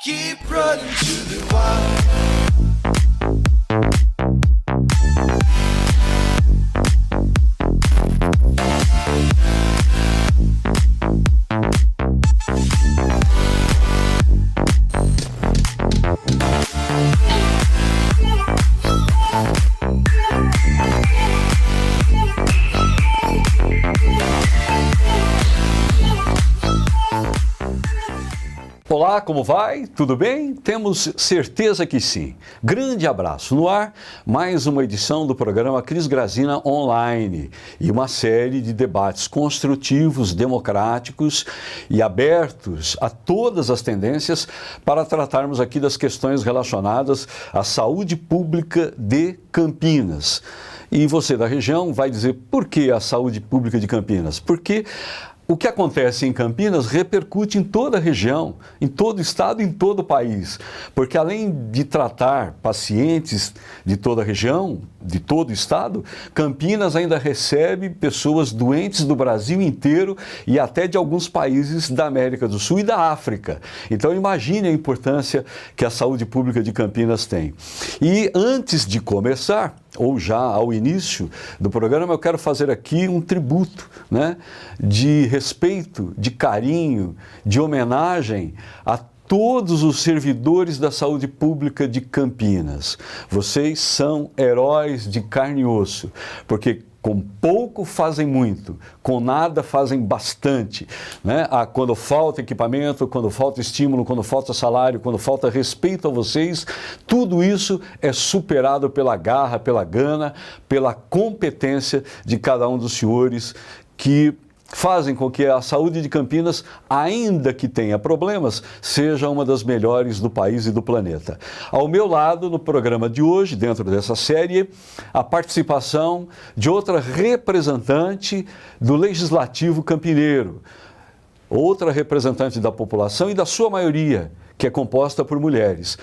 Keep running to the wild. Olá, como vai? Tudo bem? Temos certeza que sim. Grande abraço. No ar, mais uma edição do programa Cris Grazina Online e uma série de debates construtivos, democráticos e abertos a todas as tendências para tratarmos aqui das questões relacionadas à saúde pública de Campinas. E você da região vai dizer por que a saúde pública de Campinas? Porque o que acontece em Campinas repercute em toda a região, em todo o estado, em todo o país. Porque além de tratar pacientes de toda a região, de todo o estado, Campinas ainda recebe pessoas doentes do Brasil inteiro e até de alguns países da América do Sul e da África. Então imagine a importância que a saúde pública de Campinas tem. E antes de começar, ou já ao início do programa, eu quero fazer aqui um tributo, né, de respeito, de carinho, de homenagem a todos os servidores da saúde pública de Campinas. Vocês são heróis de carne e osso, porque com pouco fazem muito, com nada fazem bastante, né? Quando falta equipamento, quando falta estímulo, quando falta salário, quando falta respeito a vocês, tudo isso é superado pela garra, pela gana, pela competência de cada um dos senhores que fazem com que a saúde de Campinas, ainda que tenha problemas, seja uma das melhores do país e do planeta. Ao meu lado, no programa de hoje, dentro dessa série, a participação de outra representante do Legislativo campineiro, outra representante da população e da sua maioria, que é composta por mulheres.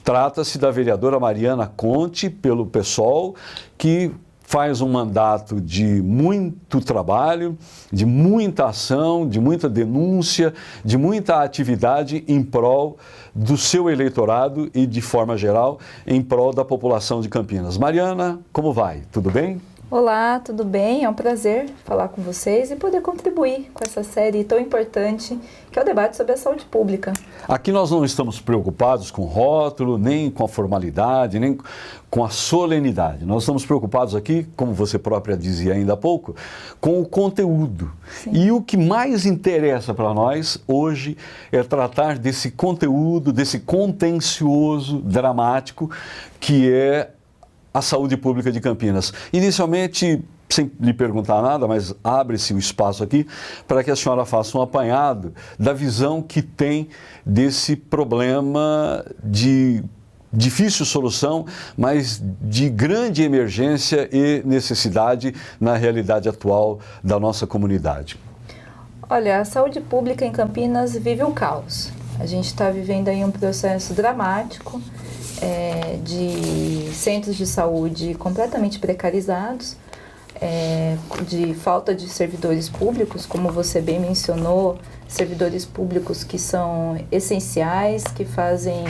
Trata-se da vereadora Mariana Conte, pelo PSOL, que faz um mandato de muito trabalho, de muita ação, de muita denúncia, de muita atividade em prol do seu eleitorado e, de forma geral, em prol da população de Campinas. Mariana, como vai? Tudo bem? Olá, tudo bem? É um prazer falar com vocês e poder contribuir com essa série tão importante que é o debate sobre a saúde pública. Aqui nós não estamos preocupados com rótulo, nem com a formalidade, nem com a solenidade. Nós estamos preocupados aqui, como você própria dizia ainda há pouco, com o conteúdo. Sim. E o que mais interessa para nós hoje é tratar desse conteúdo, desse contencioso dramático que é a saúde pública de Campinas. Inicialmente, sem lhe perguntar nada, mas abre-se o espaço aqui para que a senhora faça um apanhado da visão que tem desse problema de difícil solução, mas de grande emergência e necessidade na realidade atual da nossa comunidade. Olha, a saúde pública em Campinas vive um caos. A gente está vivendo aí um processo dramático, de centros de saúde completamente precarizados, de falta de servidores públicos, como você bem mencionou, servidores públicos que são essenciais, que fazem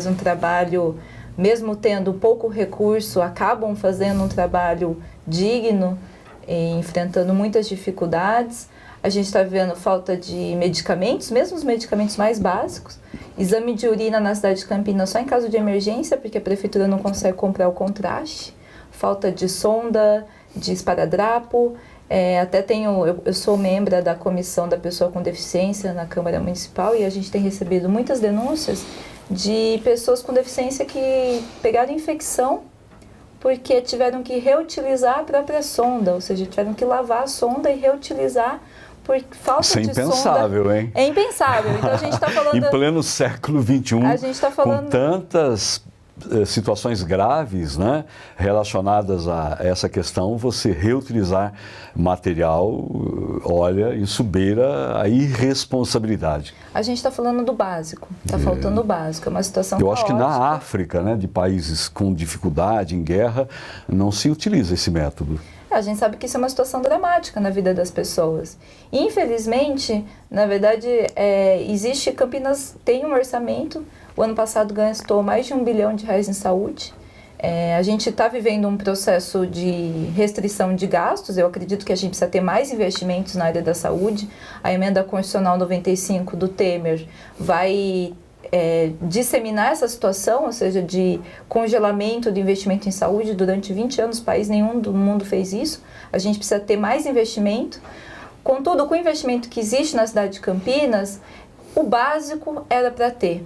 um trabalho, mesmo tendo pouco recurso, acabam fazendo um trabalho digno, enfrentando muitas dificuldades. A gente está vendo falta de medicamentos, mesmo os medicamentos mais básicos. Exame de urina na cidade de Campinas só em caso de emergência, porque a prefeitura não consegue comprar o contraste. Falta de sonda, de esparadrapo. Eu sou membro da comissão da pessoa com deficiência na Câmara Municipal e a gente tem recebido muitas denúncias de pessoas com deficiência que pegaram infecção porque tiveram que reutilizar a própria sonda, ou seja, tiveram que lavar a sonda e reutilizar por falta de sonda. Isso é impensável, hein? É impensável. Então a gente está falando... Em pleno século XXI, a gente tá falando... com tantas situações graves, né, relacionadas a essa questão, você reutilizar material, olha, isso beira a irresponsabilidade. A gente está falando do básico, está faltando o básico, é uma situação Eu caótica. acho que na África, né, de países com dificuldade, em guerra, não se utiliza esse método. A gente sabe que isso é uma situação dramática na vida das pessoas. Infelizmente, na verdade, Campinas tem um orçamento, o ano passado gastou mais de R$1 bilhão em saúde. A gente está vivendo um processo de restrição de gastos, eu acredito que a gente precisa ter mais investimentos na área da saúde. A emenda constitucional 95 do Temer vai disseminar essa situação, ou seja, de congelamento do investimento em saúde durante 20 anos, país nenhum do mundo fez isso. A gente precisa ter mais investimento. Contudo, com o investimento que existe na cidade de Campinas, o básico era para ter.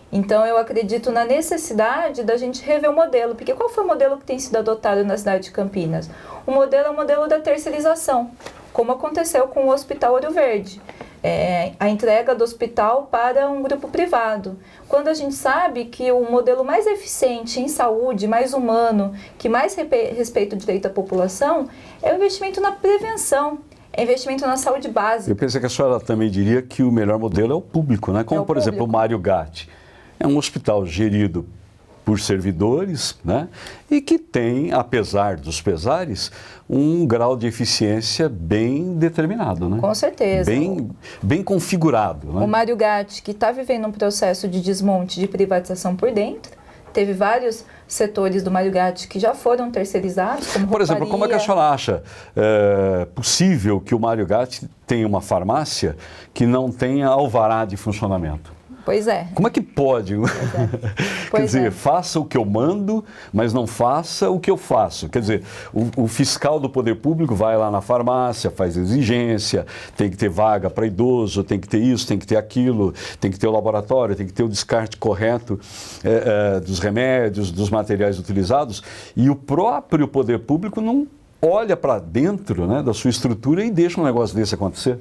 Então, eu acredito na necessidade da gente rever o modelo, porque qual foi o modelo que tem sido adotado na cidade de Campinas? O modelo é o modelo da terceirização, como aconteceu com o Hospital Ouro Verde. A entrega do hospital para um grupo privado. Quando a gente sabe que o modelo mais eficiente em saúde, mais humano, que mais respeita o direito à população, é o investimento na prevenção, é investimento na saúde básica. Eu pensei que a senhora também diria que o melhor modelo é o público, né? Como, por exemplo, o Mário Gatti. É um hospital gerido por servidores, né? E que tem, apesar dos pesares, um grau de eficiência bem determinado, né? Com certeza. Bem configurado, né? O Mário Gatti, que está vivendo um processo de desmonte de privatização por dentro, teve vários setores do Mário Gatti que já foram terceirizados, como Por exemplo, como é que a senhora acha possível que o Mário Gatti tenha uma farmácia que não tenha alvará de funcionamento? Pois é. Como é que pode? Quer dizer, faça o que eu mando, mas não faça o que eu faço. Quer dizer, o fiscal do poder público vai lá na farmácia, faz exigência, tem que ter vaga para idoso, tem que ter isso, tem que ter aquilo, tem que ter o laboratório, tem que ter o descarte correto dos remédios, dos materiais utilizados, e o próprio poder público não olha para dentro, né, da sua estrutura e deixa um negócio desse acontecer.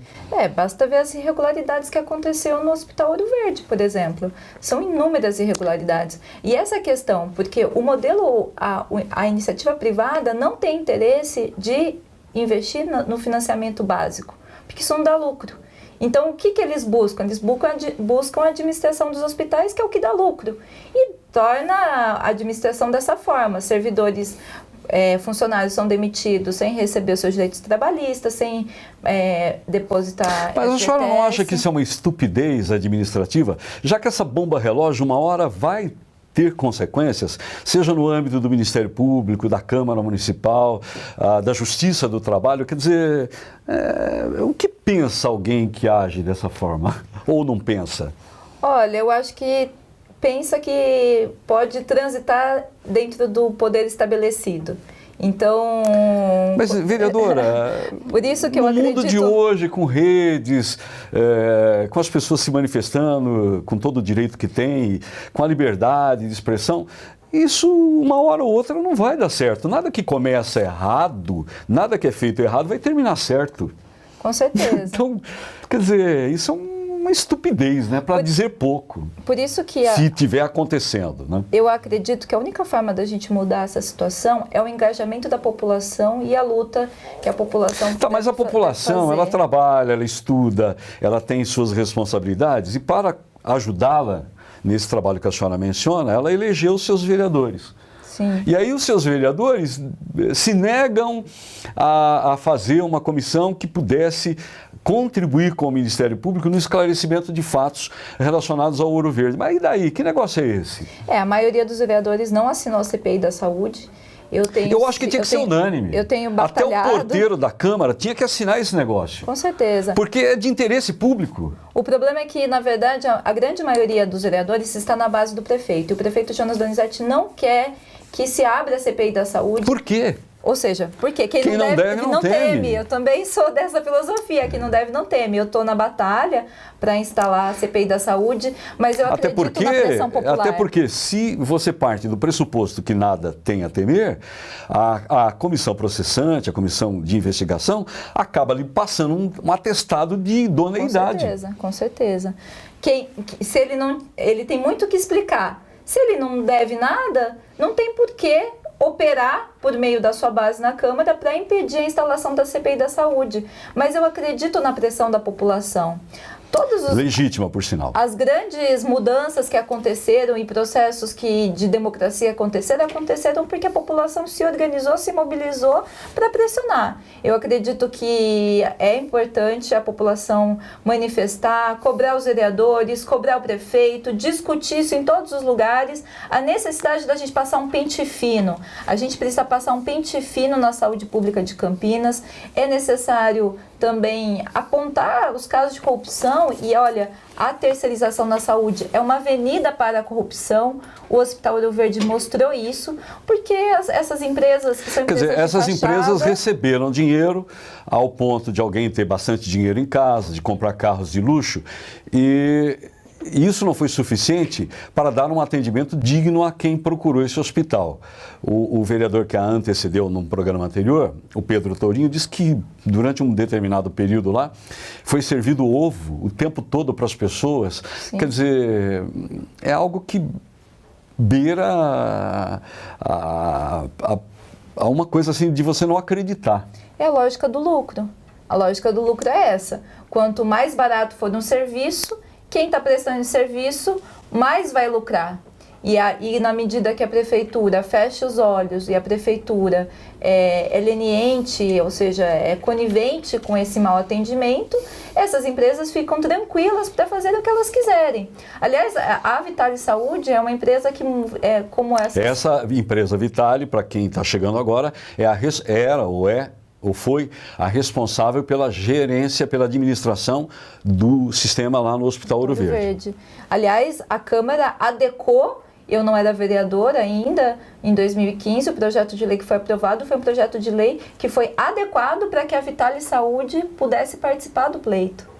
Basta ver as irregularidades que aconteceu no Hospital Ouro Verde, por exemplo. São inúmeras irregularidades. E essa questão, porque o modelo, a iniciativa privada não tem interesse de investir no financiamento básico, porque isso não dá lucro. Então, o que eles buscam? Eles buscam a administração dos hospitais, que é o que dá lucro. E torna a administração dessa forma. Servidores, funcionários são demitidos sem receber os seus direitos trabalhistas, sem depositar. Mas a senhora não acha que isso é uma estupidez administrativa? Já que essa bomba relógio, uma hora vai ter consequências, seja no âmbito do Ministério Público, da Câmara Municipal, da Justiça do Trabalho, quer dizer, o que pensa alguém que age dessa forma? Ou não pensa? Olha, eu acho que pensa que pode transitar dentro do poder estabelecido. Então... Mas, vereadora, por isso que eu no mundo de hoje, com redes, com as pessoas se manifestando com todo o direito que tem, com a liberdade de expressão, isso uma hora ou outra não vai dar certo. Nada que começa errado, nada que é feito errado vai terminar certo. Com certeza. Então, quer dizer, isso é uma estupidez, né? Para dizer pouco. Por isso que se estiver acontecendo, né? Eu acredito que a única forma da gente mudar essa situação é o engajamento da população e a luta que a população Tá, mas a população, ela trabalha, ela estuda, ela tem suas responsabilidades, e para ajudá-la nesse trabalho que a senhora menciona, ela elegeu os seus vereadores. Sim. E aí os seus vereadores se negam a fazer uma comissão que pudesse contribuir com o Ministério Público no esclarecimento de fatos relacionados ao Ouro Verde. Mas e daí? Que negócio é esse? A maioria dos vereadores não assinou a CPI da saúde. Eu acho que tinha que ser unânime. Eu tenho batalhado. Até o porteiro da Câmara tinha que assinar esse negócio. Com certeza. Porque é de interesse público. O problema é que, na verdade, a grande maioria dos vereadores está na base do prefeito. E o prefeito Jonas Donizete não quer que se abra a CPI da saúde. Por quê? Ou seja, porque quem não deve não teme. Eu também sou dessa filosofia, quem não deve não teme. Eu estou na batalha para instalar a CPI da saúde, mas eu acredito na pressão popular. Até porque se você parte do pressuposto que nada tem a temer, a comissão processante, a comissão de investigação, acaba lhe passando um atestado de idoneidade. Com certeza. Se ele tem muito o que explicar. Se ele não deve nada, não tem porquê operar por meio da sua base na Câmara para impedir a instalação da CPI da saúde. Mas eu acredito na pressão da população. todos os... Legítima, por sinal. As grandes mudanças que aconteceram e processos de democracia aconteceram porque a população se organizou, se mobilizou para pressionar. Eu acredito que é importante a população manifestar, cobrar os vereadores, cobrar o prefeito, discutir isso em todos os lugares, a necessidade da gente passar um pente fino. A gente precisa passar um pente fino na saúde pública de Campinas. É necessário também apontar os casos de corrupção e, olha, a terceirização na saúde é uma avenida para a corrupção. O Hospital Ouro Verde mostrou isso, porque essas empresas que são Quer empresas dizer, essas de fachada, empresas receberam dinheiro ao ponto de alguém ter bastante dinheiro em casa, de comprar carros de luxo, e isso não foi suficiente para dar um atendimento digno a quem procurou esse hospital. O vereador que a antecedeu num programa anterior, o Pedro Tourinho, disse que durante um determinado período lá, foi servido ovo o tempo todo para as pessoas. Sim. Quer dizer, é algo que beira a uma coisa assim de você não acreditar. é a lógica do lucro. A lógica do lucro é essa. Quanto mais barato for um serviço, quem está prestando esse serviço mais vai lucrar. E na medida que a prefeitura fecha os olhos e a prefeitura é leniente, ou seja, é conivente com esse mau atendimento, essas empresas ficam tranquilas para fazer o que elas quiserem. Aliás, a Vitale Saúde é uma empresa que, como essa... Essa empresa Vitale, para quem está chegando agora, foi a responsável pela gerência, pela administração do sistema lá no Hospital Ouro Verde. Aliás, a Câmara adequou, eu não era vereadora ainda, em 2015, o projeto de lei que foi aprovado foi um projeto de lei que foi adequado para que a Vitale Saúde pudesse participar do pleito.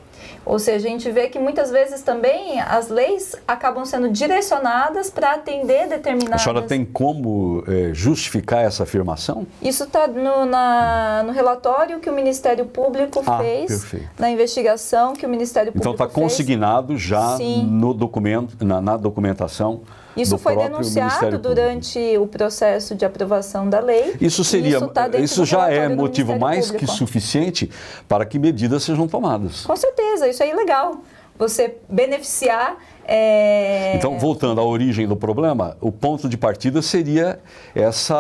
Ou seja, a gente vê que muitas vezes também as leis acabam sendo direcionadas para atender determinadas... A senhora tem como justificar essa afirmação? Isso está no relatório que o Ministério Público fez, perfeito. Na investigação que o Ministério Público fez. Então está consignado já Sim. no documento, na documentação. Isso foi denunciado durante o processo de aprovação da lei. Isso já é motivo mais que suficiente para que medidas sejam tomadas. Com certeza, isso é ilegal. Você beneficiar... Então, voltando à origem do problema, o ponto de partida seria esse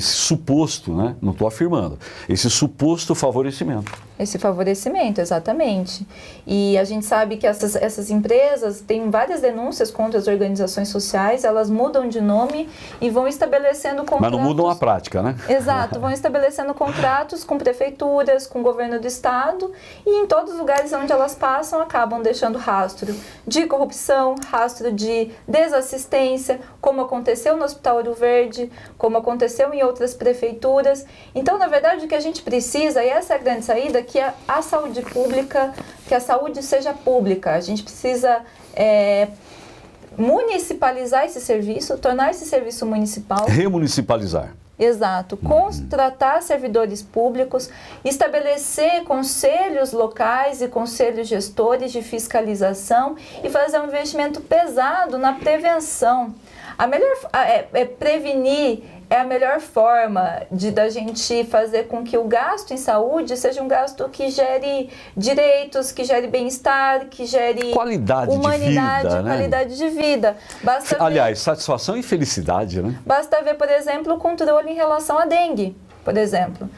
suposto, né? Não estou afirmando, esse suposto favorecimento. Esse favorecimento, exatamente. E a gente sabe que essas empresas têm várias denúncias contra as organizações sociais, elas mudam de nome e vão estabelecendo contratos... Mas não mudam a prática, né? Exato, vão estabelecendo contratos com prefeituras, com o governo do estado, e em todos os lugares onde elas passam acabam deixando rastro de corrupção, rastro de desassistência, como aconteceu no Hospital Ouro Verde, como aconteceu em outras prefeituras. Então, na verdade, o que a gente precisa, e essa é a grande saída, que a saúde pública, que a saúde seja pública. A gente precisa municipalizar esse serviço, tornar esse serviço municipal. Remunicipalizar. Exato. Contratar servidores públicos, estabelecer conselhos locais e conselhos gestores de fiscalização e fazer um investimento pesado na prevenção. A melhor prevenir é a melhor forma da gente fazer com que o gasto em saúde seja um gasto que gere direitos, que gere bem-estar, que gere qualidade humanidade, de vida, né? Qualidade de vida. Aliás, satisfação e felicidade, né? Basta ver, por exemplo, o controle em relação à dengue, por exemplo.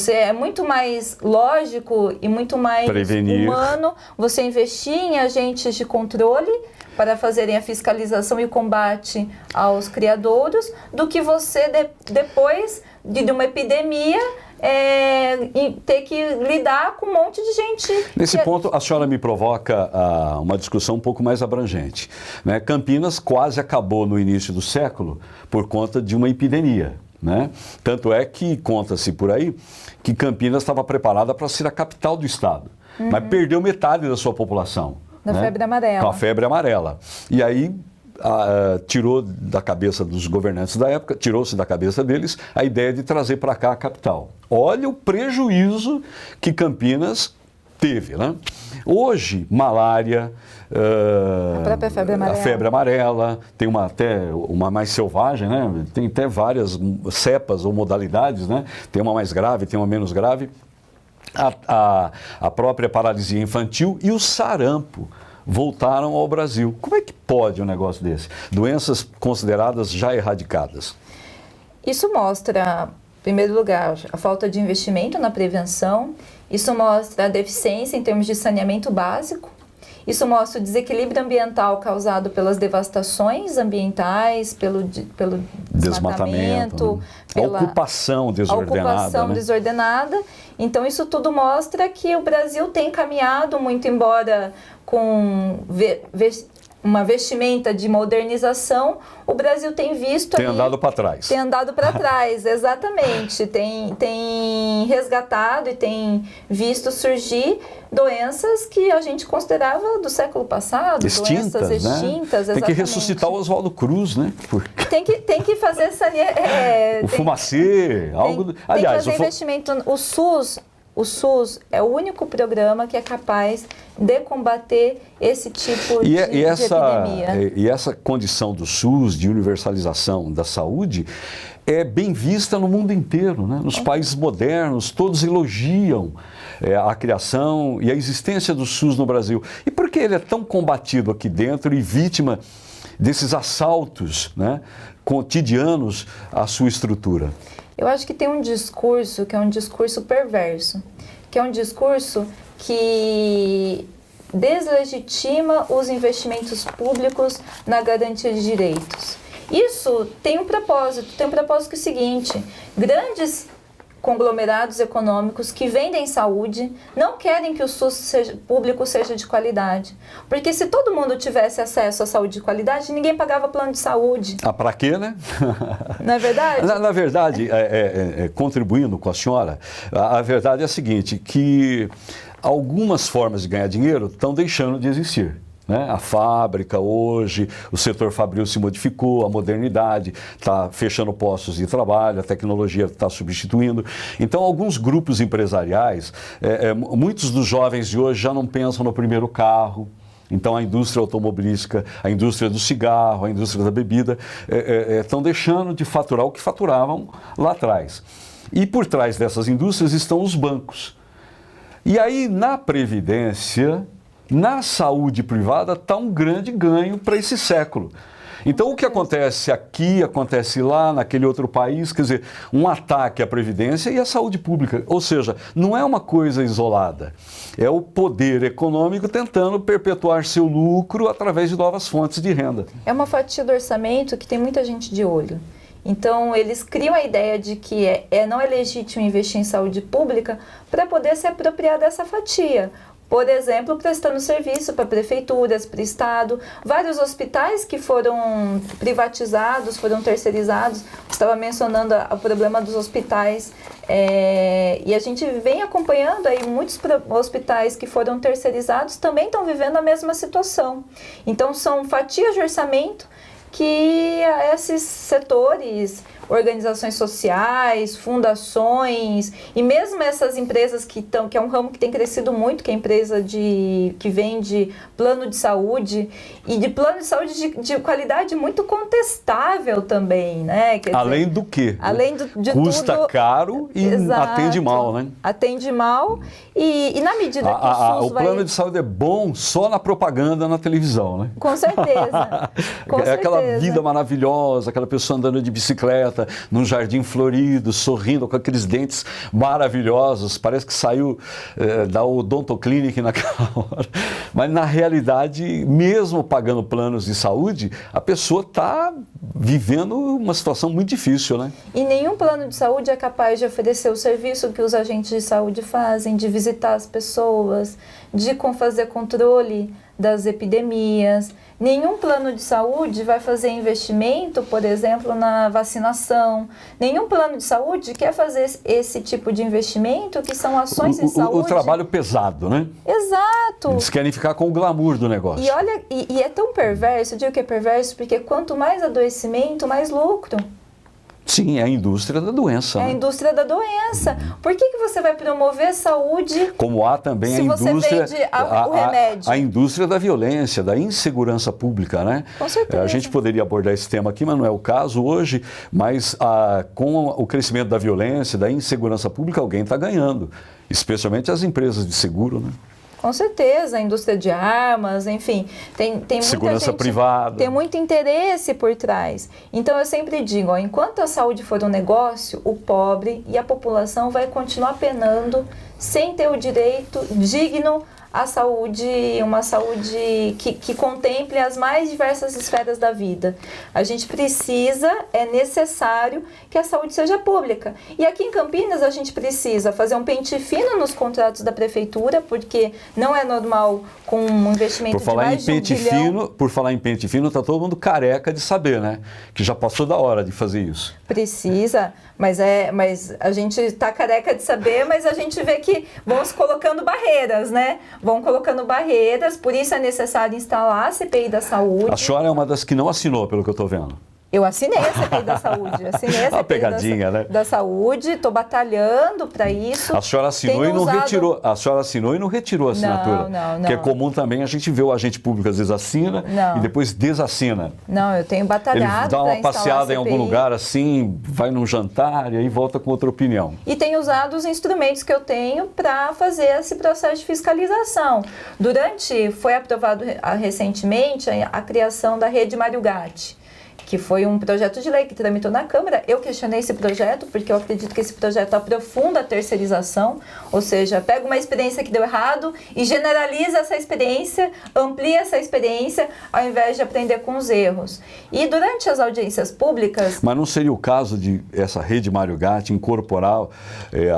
É muito mais lógico e muito mais humano você investir em agentes de controle para fazerem a fiscalização e o combate aos criadouros, do que você, depois de uma epidemia, ter que lidar com um monte de gente. Nesse ponto, a senhora me provoca uma discussão um pouco mais abrangente, né? Campinas quase acabou no início do século por conta de uma epidemia, né? Tanto é que conta-se por aí que Campinas estava preparada para ser a capital do estado, mas perdeu metade da sua população. Da febre amarela. Com a febre amarela. E aí tirou da cabeça dos governantes da época, tirou-se da cabeça deles a ideia de trazer para cá a capital. Olha o prejuízo que Campinas teve, né? Hoje, malária, a própria febre amarela. A febre amarela, tem até uma mais selvagem, né? Tem até várias cepas ou modalidades, né? Tem uma mais grave, tem uma menos grave. a própria paralisia infantil e o sarampo voltaram ao Brasil. Como é que pode um negócio desse? Doenças consideradas já erradicadas. Isso mostra, em primeiro lugar, a falta de investimento na prevenção, isso mostra a deficiência em termos de saneamento básico, isso mostra o desequilíbrio ambiental causado pelas devastações ambientais, pelo desmatamento, né? pela ocupação desordenada. A ocupação, né? desordenada. Então, isso tudo mostra que o Brasil tem caminhado, muito embora com uma vestimenta de modernização, o Brasil tem visto... Tem andado para trás. Tem andado para trás, exatamente. Tem resgatado e tem visto surgir doenças que a gente considerava do século passado. Extintas, doenças extintas, né? exatamente. Tem que ressuscitar o Oswaldo Cruz, né? Tem que fazer o Fumacê, algo... Aliás, tem que fazer investimento. O SUS é o único programa que é capaz de combater esse tipo de epidemia. E essa condição do SUS, de universalização da saúde, é bem vista no mundo inteiro, né? Nos países modernos, todos elogiam a criação e a existência do SUS no Brasil. E por que ele é tão combatido aqui dentro e vítima desses assaltos, né, cotidianos à sua estrutura? Eu acho que tem um discurso que é um discurso perverso, que é um discurso que deslegitima os investimentos públicos na garantia de direitos. Isso tem um propósito que é o seguinte: grandes conglomerados econômicos que vendem saúde não querem que o SUS público seja de qualidade. Porque se todo mundo tivesse acesso à saúde de qualidade, ninguém pagava plano de saúde. Para quê, né? Não é verdade? Na verdade, contribuindo com a senhora, a verdade é a seguinte, que algumas formas de ganhar dinheiro estão deixando de existir. Né? A fábrica hoje, o setor fabril se modificou, a modernidade está fechando postos de trabalho, a tecnologia está substituindo. Então, alguns grupos empresariais, muitos dos jovens de hoje já não pensam no primeiro carro. Então, a indústria automobilística, a indústria do cigarro, a indústria da bebida, estão deixando de faturar o que faturavam lá atrás. E por trás dessas indústrias estão os bancos. E aí, na Previdência... Na saúde privada está um grande ganho para esse século. Então, o que acontece aqui, acontece lá, naquele outro país, quer dizer, um ataque à Previdência e à saúde pública. Ou seja, não é uma coisa isolada. É o poder econômico tentando perpetuar seu lucro através de novas fontes de renda. É uma fatia do orçamento que tem muita gente de olho. Então, eles criam a ideia de que não é legítimo investir em saúde pública para poder se apropriar dessa fatia. Por exemplo, prestando serviço para prefeituras, para o Estado, vários hospitais que foram privatizados, foram terceirizados. Você estava mencionando o problema dos hospitais e a gente vem acompanhando aí muitos hospitais que foram terceirizados também estão vivendo a mesma situação. Então, são fatias de orçamento que esses setores, organizações sociais, fundações e mesmo essas empresas que é um ramo que tem crescido muito, que é a empresa que vende plano de saúde e de plano de saúde de qualidade muito contestável também, né? Quer além dizer, do quê? Além de custa tudo, caro e exato, atende mal, né? Atende mal e na medida que o SUS o plano de saúde é bom só na propaganda na televisão, né? Com certeza. Aquela vida maravilhosa, aquela pessoa andando de bicicleta num jardim florido, sorrindo com aqueles dentes maravilhosos, parece que saiu da odontoclinic naquela hora. Mas na realidade, mesmo pagando planos de saúde, a pessoa está vivendo uma situação muito difícil, né? E nenhum plano de saúde é capaz de oferecer o serviço que os agentes de saúde fazem, de visitar as pessoas, de fazer controle das epidemias. Nenhum plano de saúde vai fazer investimento, por exemplo, na vacinação. Nenhum plano de saúde quer fazer esse tipo de investimento, que são ações em saúde. O trabalho pesado, né? Exato. Eles querem ficar com o glamour do negócio. E olha, e é tão perverso, eu digo que é perverso, porque quanto mais adoecimento, mais lucro. Sim, é a indústria da doença. É a né? indústria da doença. Por que você vai promover saúde Como há também se a você indústria, vende o remédio? a indústria da violência, da insegurança pública, né? Com certeza. A gente poderia abordar esse tema aqui, mas não é o caso hoje. Mas com o crescimento da violência, da insegurança pública, alguém está ganhando, especialmente as empresas de seguro, né? Com certeza, a indústria de armas, enfim, tem muita Segurança gente, privada. tem muito interesse por trás. Então eu sempre digo, ó, enquanto a saúde for um negócio, o pobre e a população vai continuar penando sem ter o direito digno à saúde, uma saúde que contemple as mais diversas esferas da vida. A gente precisa, é necessário que a saúde seja pública. E aqui em Campinas a gente precisa fazer um pente fino nos contratos da prefeitura, porque não é normal com um investimento Por falar de em mais de pente 1 bilhão. fino, por falar em pente fino, está todo mundo careca de saber, né? Que já passou da hora de fazer isso. Precisa, mas a gente está careca de saber, mas a gente vê que vão se colocando barreiras, né? Vão colocando barreiras, por isso é necessário instalar a CPI da saúde. A senhora é uma das que não assinou, pelo que eu estou vendo. Eu assinei a CPI da saúde, assinei a CPI pegadinha, né? da saúde, estou batalhando para isso. A senhora assinou Tenho e não usado- retirou. A senhora assinou e não retirou a assinatura. Não. Que é comum também, a gente vê o agente público às vezes assina Não. e depois desassina. Não, eu tenho Ele batalhado dá para uma instalar passeada a em algum CPI. lugar assim, vai num jantar e aí volta com outra opinião. E tenho usado os instrumentos que eu tenho para fazer esse processo de fiscalização. Foi aprovado recentemente a criação da Rede Mário Gatti, que foi um projeto de lei que tramitou na Câmara. Eu questionei esse projeto, porque eu acredito que esse projeto aprofunda a terceirização, ou seja, pega uma experiência que deu errado e generaliza essa experiência, amplia essa experiência, ao invés de aprender com os erros. E durante as audiências públicas... Mas não seria o caso de essa rede Mário Gatti incorporar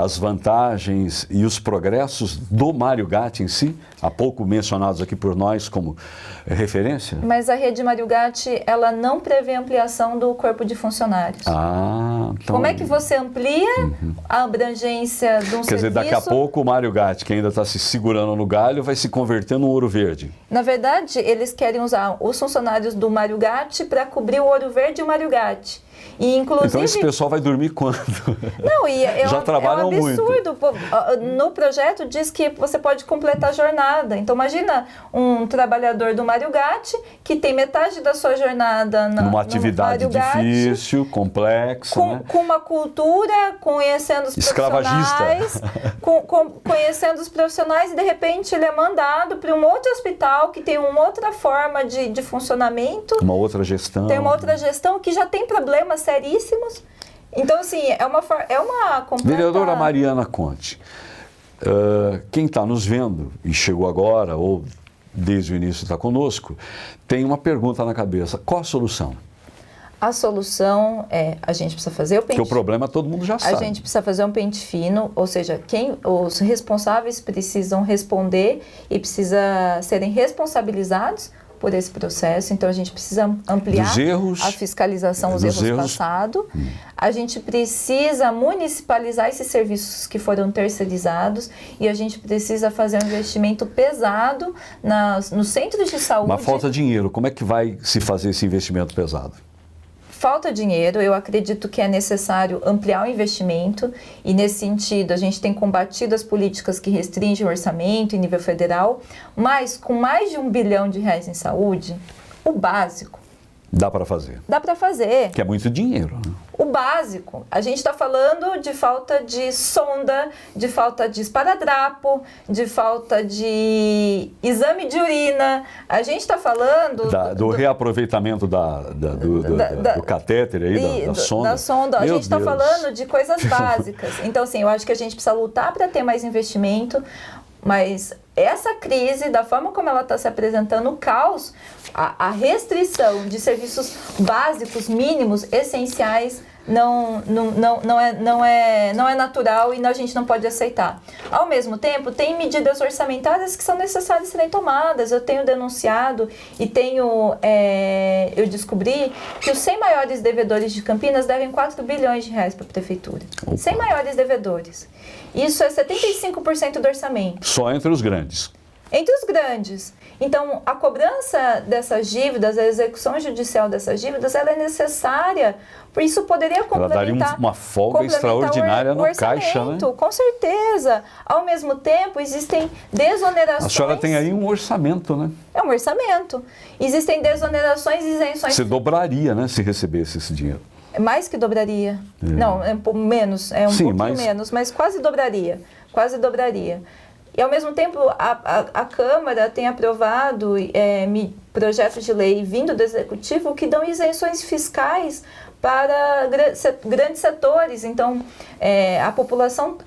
as vantagens e os progressos do Mário Gatti em si, há pouco mencionados aqui por nós como referência? Mas a Rede Mário Gatti, ela não prevê ampliação do corpo de funcionários. Então, Como é que você amplia a abrangência de um serviço? Quer dizer, daqui a pouco o Mário Gatti, que ainda está se segurando no galho, vai se converter num ouro verde. Na verdade, eles querem usar os funcionários do Mário Gatti para cobrir o ouro verde e o Mário Gatti. E, inclusive, Então esse pessoal vai dormir quando? Não, e Já trabalham é um absurdo. Pô, no projeto diz que você pode completar a jornada. Então imagina um trabalhador do Mário Gatti que tem metade da sua jornada numa atividade no Mário Gatti, difícil, complexa, né? com uma cultura, conhecendo os Escravagista. profissionais, conhecendo os profissionais, e de repente ele é mandado para um outro hospital que tem uma outra forma de funcionamento, Uma outra gestão. tem uma outra gestão que já tem problemas seríssimos. Então, assim, é uma completa... Vereadora Mariana Conte, quem está nos vendo e chegou agora ou desde o início está conosco, tem uma pergunta na cabeça. Qual a solução? A solução é, a gente precisa fazer o pente... Porque o problema todo mundo já sabe. A gente precisa fazer um pente fino, ou seja, os responsáveis precisam responder e precisa serem responsabilizados por esse processo. Então a gente precisa ampliar Dos erros, a fiscalização dos erros passados. A gente precisa municipalizar esses serviços que foram terceirizados e a gente precisa fazer um investimento pesado nos centros de saúde. Mas falta dinheiro. Como é que vai se fazer esse investimento pesado? Falta dinheiro, eu acredito que é necessário ampliar o investimento e, nesse sentido, a gente tem combatido as políticas que restringem o orçamento em nível federal, mas com mais de R$1 bilhão em saúde, o básico... Dá para fazer. Dá para fazer. Que é muito dinheiro, né? O básico. A gente está falando de falta de sonda, de falta de esparadrapo, de falta de exame de urina. A gente está falando... Do reaproveitamento do catéter aí, da sonda. Da sonda. A gente está falando de coisas básicas. Então, assim, eu acho que a gente precisa lutar para ter mais investimento, mas essa crise, da forma como ela está se apresentando, o caos, a restrição de serviços básicos, mínimos, essenciais, não é natural e a gente não pode aceitar. Ao mesmo tempo, tem medidas orçamentárias que são necessárias serem tomadas. Eu tenho denunciado e eu descobri que os 100 maiores devedores de Campinas devem R$4 bilhões para a prefeitura. Opa. 100 maiores devedores. Isso é 75% do orçamento. Só entre os grandes. entre os grandes. Então, a cobrança dessas dívidas, a execução judicial dessas dívidas, ela é necessária, por isso poderia complementar... Ela daria uma folga extraordinária no caixa, né? Com certeza. Ao mesmo tempo, existem desonerações... A senhora tem aí um orçamento, né? É um orçamento. Existem desonerações e isenções... Você dobraria, né, se recebesse esse dinheiro. Mais que dobraria. Não, é um pouco menos, é um pouquinho menos, mas quase dobraria. Quase dobraria. E, ao mesmo tempo, a Câmara tem aprovado projetos de lei vindo do Executivo que dão isenções fiscais para grandes setores. Então, a população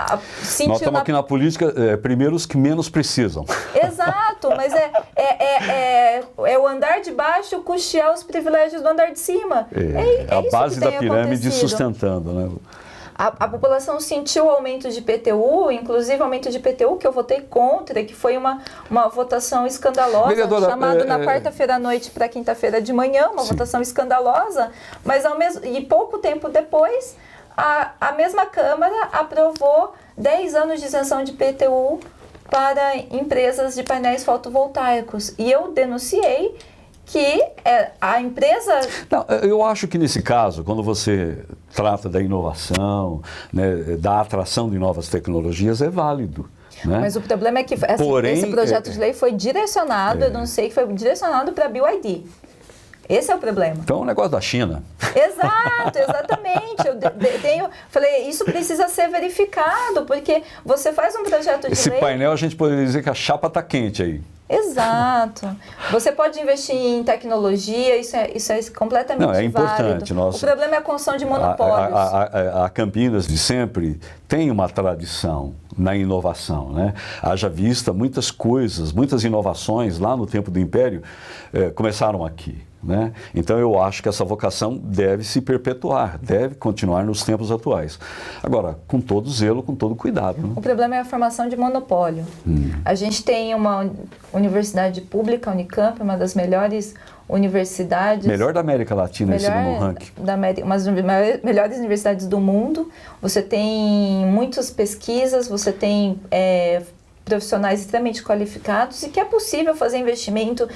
sentiu... Nós estamos aqui na política, primeiro os que menos precisam. Exato, mas é o andar de baixo custear os privilégios do andar de cima. É a base da pirâmide acontecido. Sustentando, né? A população sentiu o aumento de IPTU, inclusive o aumento de IPTU que eu votei contra, que foi uma votação escandalosa, Vereadora, chamado na quarta-feira à noite para quinta-feira de manhã, uma votação escandalosa, mas e pouco tempo depois, a mesma Câmara aprovou 10 anos de isenção de IPTU para empresas de painéis fotovoltaicos. E eu denunciei que a empresa... Não, eu acho que nesse caso, quando você trata da inovação, né, da atração de novas tecnologias, é válido. Né? Mas o problema é que esse projeto de lei foi direcionado, eu não sei, que foi direcionado para a BYD. Esse é o problema. Então, é um negócio da China. Exato, exatamente. Falei, isso precisa ser verificado, porque você faz um projeto de lei... Esse painel, a gente poderia dizer que a chapa está quente aí. Exato. Você pode investir em tecnologia, isso é completamente válido. Não, é importante. O problema é a construção de monopólios. A Campinas, de sempre, tem uma tradição na inovação, né? Haja vista muitas coisas, muitas inovações lá no tempo do Império começaram aqui. Né? Então eu acho que essa vocação deve se perpetuar, deve continuar nos tempos atuais. Agora, com todo zelo, com todo cuidado. Né? O problema é a formação de monopólio. A gente tem uma universidade pública, a Unicamp, uma das melhores universidades... Melhor da América Latina, segundo o ranking. Uma das melhores universidades do mundo. Você tem muitas pesquisas, você tem... profissionais extremamente qualificados e que é possível fazer investimento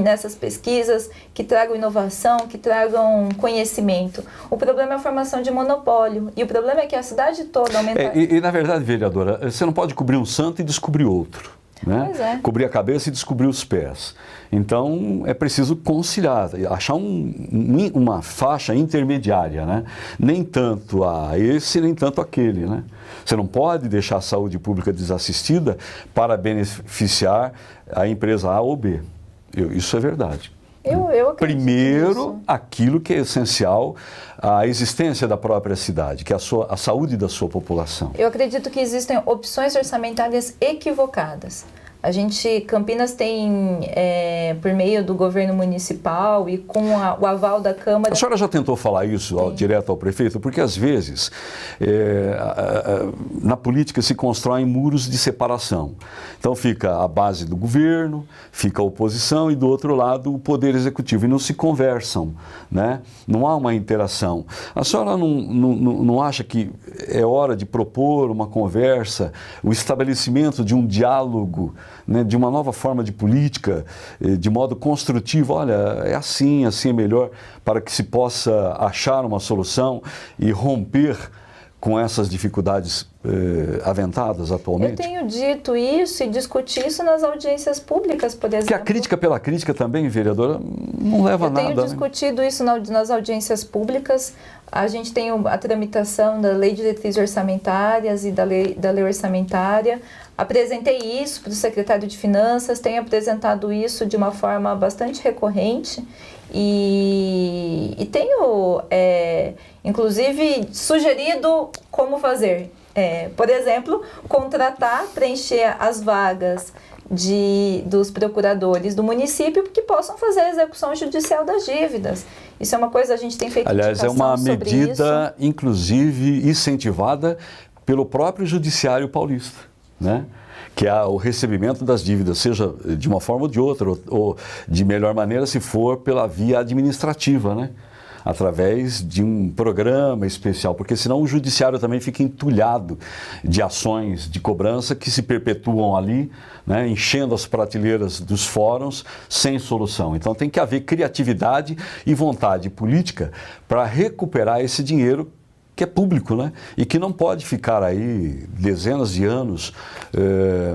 nessas pesquisas que tragam inovação, que tragam conhecimento. O problema é a formação de monopólio e o problema é que a cidade toda aumenta... Na verdade, vereadora, você não pode cobrir um santo e descobrir outro. Né? Pois é. Cobrir a cabeça e descobrir os pés. Então, é preciso conciliar, achar uma faixa intermediária, né? Nem tanto a esse, nem tanto aquele, né? Você não pode deixar a saúde pública desassistida para beneficiar a empresa A ou B. Isso é verdade. Eu acredito Primeiro, nisso. aquilo que é essencial à existência da própria cidade, que é a saúde da sua população. Eu acredito que existem opções orçamentárias equivocadas. Campinas tem, por meio do governo municipal e com o aval da Câmara... A senhora já tentou falar isso direto ao prefeito? Porque, às vezes, na política se constroem muros de separação. Então, fica a base do governo, fica a oposição e, do outro lado, o poder executivo. E não se conversam, né? Não há uma interação. A senhora não acha que é hora de propor uma conversa, o estabelecimento de um diálogo, né, de uma nova forma de política, de modo construtivo? Olha, é assim é melhor, para que se possa achar uma solução e romper com essas dificuldades aventadas atualmente? Eu tenho dito isso e discuti isso nas audiências públicas, por exemplo. Que a crítica pela crítica também, vereadora, não leva a nada. Eu tenho discutido isso nas audiências públicas. A gente tem a tramitação da Lei de Diretrizes Orçamentárias e da lei orçamentária. Apresentei isso para o secretário de Finanças, tenho apresentado isso de uma forma bastante recorrente e tenho, inclusive, sugerido como fazer. Por exemplo, preencher as vagas dos procuradores do município que possam fazer a execução judicial das dívidas. Isso é uma coisa que a gente tem feito. Aliás, é uma medida, inclusive, incentivada pelo próprio Judiciário Paulista, né? Que é o recebimento das dívidas, seja de uma forma ou de outra, ou de melhor maneira se for pela via administrativa, né? através de um programa especial, porque senão o judiciário também fica entulhado de ações de cobrança que se perpetuam ali, né, enchendo as prateleiras dos fóruns sem solução. Então tem que haver criatividade e vontade política para recuperar esse dinheiro que é público, né? E que não pode ficar aí dezenas de anos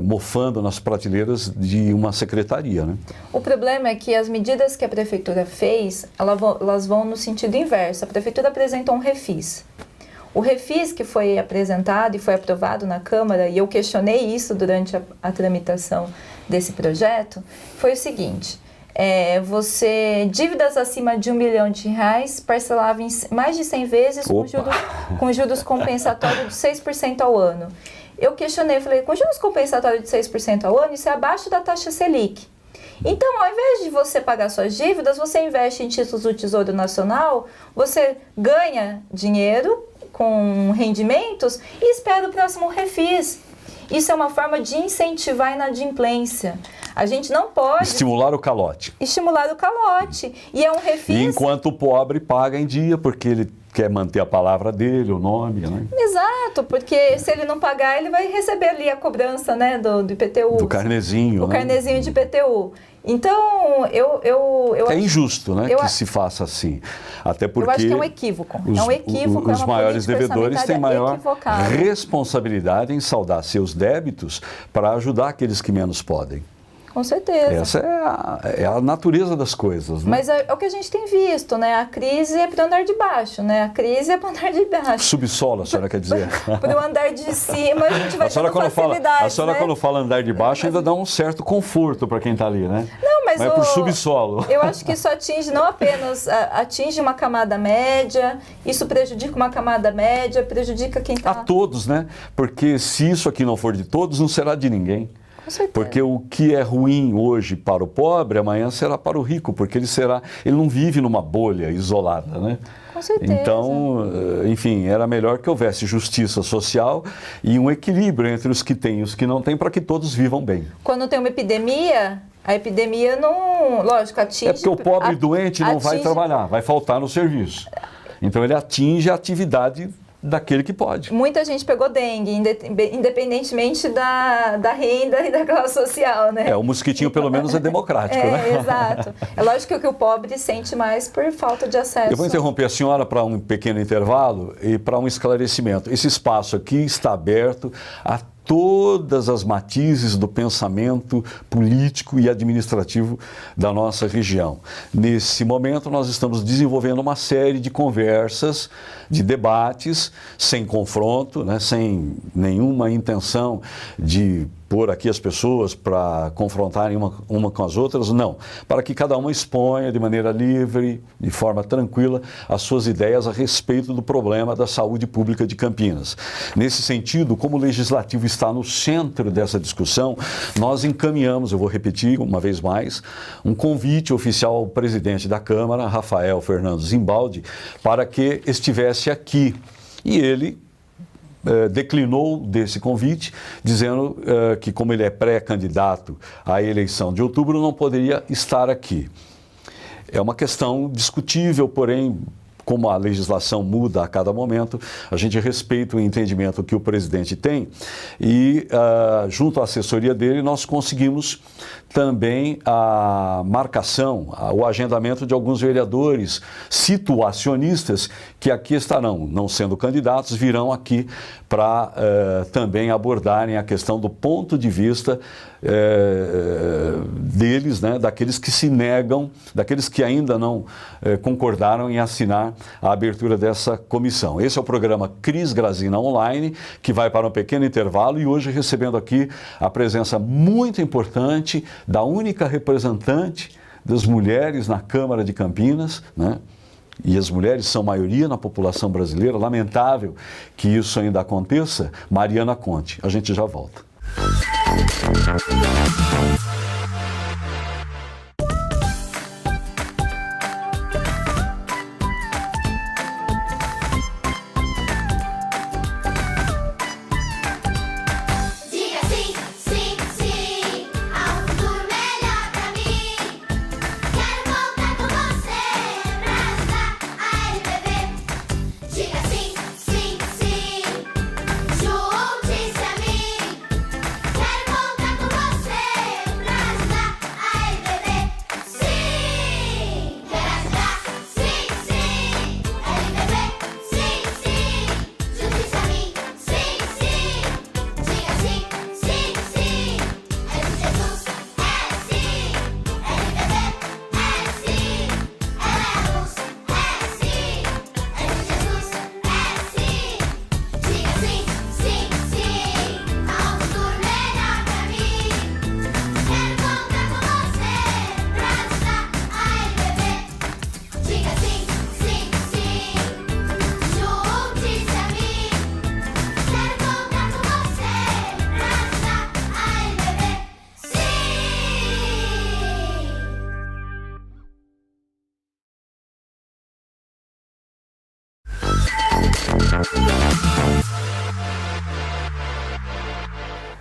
mofando nas prateleiras de uma secretaria, né? O problema é que as medidas que a prefeitura fez, elas vão no sentido inverso. A prefeitura apresentou um refis. O refis que foi apresentado e foi aprovado na Câmara, e eu questionei isso durante a tramitação desse projeto, foi o seguinte: dívidas acima de R$1 milhão parcelava em mais de 100 vezes com juros compensatórios de 6% ao ano. Eu questionei, falei, com juros compensatórios de 6% ao ano, isso é abaixo da taxa Selic. Então, ao invés de você pagar suas dívidas, você investe em títulos do Tesouro Nacional, você ganha dinheiro com rendimentos e espera o próximo refis. Isso é uma forma de incentivar a inadimplência. A gente não pode... Estimular o calote. Estimular o calote. E é um refis... E enquanto o pobre paga em dia, porque ele quer manter a palavra dele, o nome, né? Exato, porque se ele não pagar, ele vai receber ali a cobrança, né, do IPTU. Do carnezinho, do né? carnezinho de IPTU. Então, eu é injusto, né, que se faça assim. Até porque... Eu acho que é um equívoco. É um equívoco, os maiores devedores têm maior equivocada. responsabilidade em saldar seus débitos para ajudar aqueles que menos podem. Com certeza. Essa é a natureza das coisas, né? Mas é o que a gente tem visto, né? A crise é para o andar de baixo, né? A crise é para o andar de baixo. Subsolo, a senhora quer dizer? Para o andar de cima, a gente vai ter facilidade, a senhora, né? quando fala andar de baixo, ainda dá um certo conforto para quem está ali, né? Não, mas é para o subsolo. Eu acho que isso atinge não apenas atinge uma camada média, isso prejudica uma camada média, prejudica quem está... A todos, né? Porque se isso aqui não for de todos, não será de ninguém. Porque o que é ruim hoje para o pobre, amanhã será para o rico, porque ele não vive numa bolha isolada, né? Com certeza. Então, enfim, era melhor que houvesse justiça social e um equilíbrio entre os que têm e os que não têm, para que todos vivam bem. Quando tem uma epidemia, a epidemia não, lógico, atinge... É porque o pobre doente não vai trabalhar, vai faltar no serviço. Então ele atinge a atividade daquele que pode. Muita gente pegou dengue, independentemente da renda e da classe social, né? O mosquitinho pelo menos é democrático, né? Exato. É lógico que o pobre sente mais por falta de acesso. Eu vou interromper a senhora para um pequeno intervalo e para um esclarecimento. Esse espaço aqui está aberto a todas as matizes do pensamento político e administrativo da nossa região. Nesse momento, nós estamos desenvolvendo uma série de conversas, de debates, sem confronto, né, sem nenhuma intenção de pôr aqui as pessoas para confrontarem uma com as outras, não. Para que cada uma exponha de maneira livre, de forma tranquila, as suas ideias a respeito do problema da saúde pública de Campinas. Nesse sentido, como o Legislativo está no centro dessa discussão, nós encaminhamos, eu vou repetir uma vez mais, um convite oficial ao presidente da Câmara, Rafael Fernando Zimbaldi, para que estivesse aqui. E ele declinou desse convite, dizendo que, como ele é pré-candidato à eleição de outubro, não poderia estar aqui. É uma questão discutível, porém, como a legislação muda a cada momento, a gente respeita o entendimento que o presidente tem e, junto à assessoria dele, nós conseguimos também a marcação, o agendamento de alguns vereadores situacionistas que aqui estarão, não sendo candidatos, virão aqui para também abordarem a questão do ponto de vista deles, né, daqueles que se negam, daqueles que ainda não concordaram em assinar a abertura dessa comissão. Esse é o programa Cris Grazina Online, que vai para um pequeno intervalo e hoje recebendo aqui a presença muito importante da única representante das mulheres na Câmara de Campinas, né? E as mulheres são maioria na população brasileira, lamentável que isso ainda aconteça, Mariana Conte. A gente já volta. Quero voltar com você pra ajudar a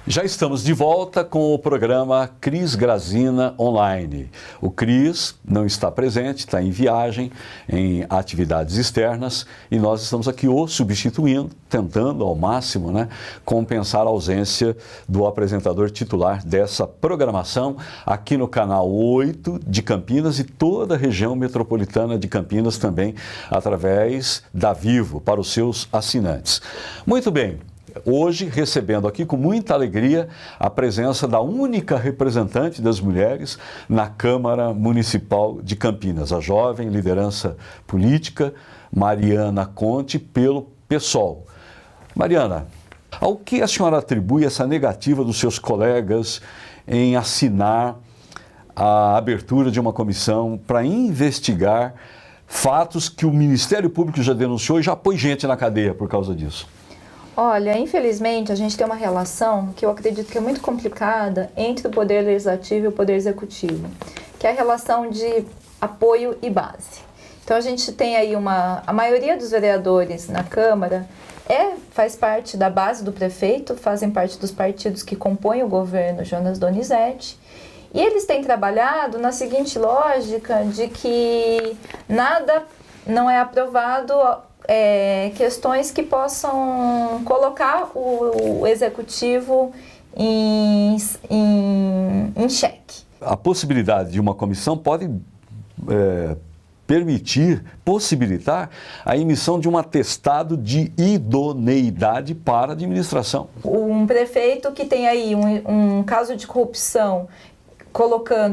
Já estamos de volta com o programa Cris Grazina Online. O Cris não está presente, está em viagem, em atividades externas, e nós estamos aqui o substituindo, tentando ao máximo, compensar a ausência do apresentador titular dessa programação aqui no canal 8 de Campinas e toda a região metropolitana de Campinas também, através da Vivo, para os seus assinantes. Muito bem. Hoje, recebendo aqui com muita alegria a presença da única representante das mulheres na Câmara Municipal de Campinas, a jovem liderança política Mariana Conte, pelo PSOL. Mariana, ao que a senhora atribui essa negativa dos seus colegas em assinar a abertura de uma comissão para investigar fatos que o Ministério Público já denunciou e já pôs gente na cadeia por causa disso? Olha, infelizmente, a gente tem uma relação que eu acredito que é muito complicada entre o Poder Legislativo e o Poder Executivo, que é a relação de apoio e base. Então, a gente tem aí a maioria dos vereadores na Câmara faz parte da base do prefeito, fazem parte dos partidos que compõem o governo Jonas Donizete, e eles têm trabalhado na seguinte lógica de que nada não é aprovado, questões que possam colocar o executivo em xeque. A possibilidade de uma comissão pode possibilitar a emissão de um atestado de idoneidade para a administração. Um prefeito que tem aí um caso de corrupção